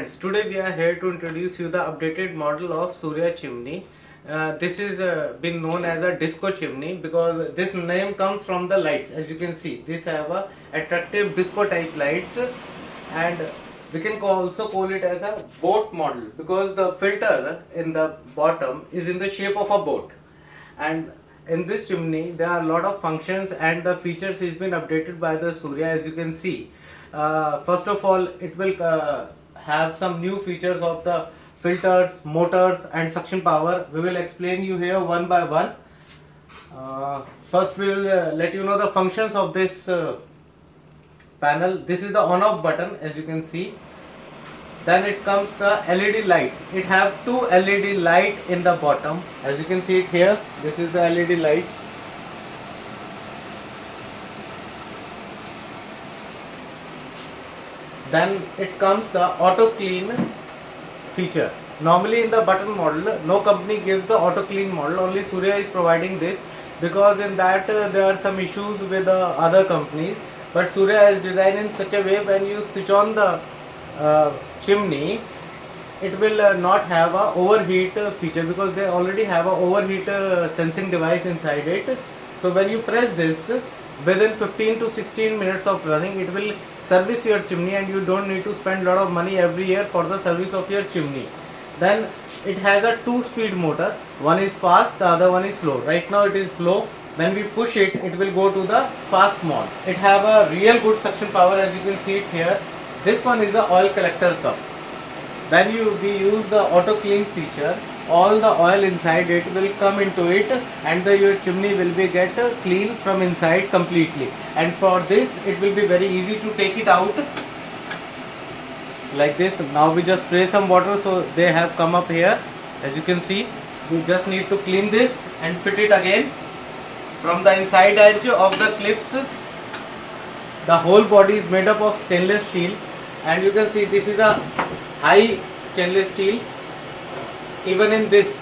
friends, today we are here to introduce you the updated model of Surya chimney. This is been known as a disco chimney because this name comes from the lights. As you can see, these have a attractive disco type lights, and we can also call it as a boat model because the filter in the bottom is in the shape of a boat. And in this chimney there are a lot of functions and the features has been updated by the Surya. As you can see, first of all, it will have some new features of the filters, motors and suction power. We will explain you here one by one. First we will let you know the functions of this panel. This is the on off button, as you can see. Then it comes the LED light. It have two LED light in the bottom, as you can see it here. This is the LED lights. Then it comes the auto clean feature. Normally in the button model, no company gives the auto clean model, only Surya is providing this because in that there are some issues with the other companies. But Surya is designed in such a way when you switch on the chimney, it will not have a overheat feature because they already have a overheat sensing device inside it. So when you press this, within 15 to 16 minutes of running, it will service your chimney and you don't need to spend a lot of money every year for the service of your chimney. Then it has a 2-speed motor. One is fast, the other one is slow. Right now it is slow. When we push it, it will go to the fast mode. It have a real good suction power, as you can see it here. This one is the oil collector cup. When we use the auto clean feature, all the oil inside it will come into it and your chimney will be get clean from inside completely. And for this it will be very easy to take it out like this. Now we just spray some water, so they have come up here. As you can see, we just need to clean this and fit it again. From the inside edge of the clips, the whole body is made up of stainless steel, and you can see this is a high stainless steel. Even in this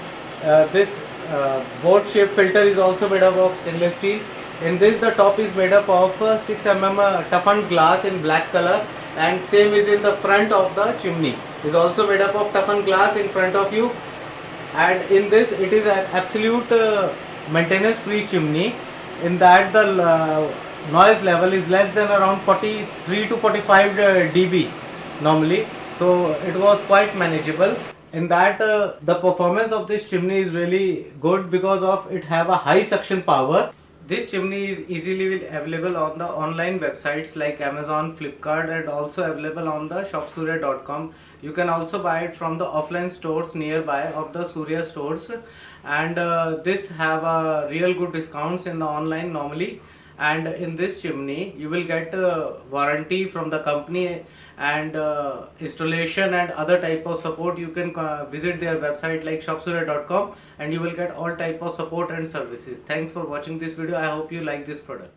boat shaped filter is also made up of stainless steel. In this, the top is made up of 6 mm toughened glass in black color, and same is in the front of the chimney, is also made up of toughened glass in front of you. And in this, it is an absolute maintenance free chimney, in that the noise level is less than around 43 to 45 dB normally, so it was quite manageable. In that the performance of this chimney is really good because of it have a high suction power. This chimney is easily available on the online websites like Amazon, Flipkart, and also available on the shopsurya.com. You can also buy it from the offline stores nearby of the Surya stores, and this have a real good discounts in the online normally. And in this chimney you will get warranty from the company and installation and other type of support. You can visit their website like shopsurya.com and you will get all type of support and services. Thanks for watching this video. I hope you like this product.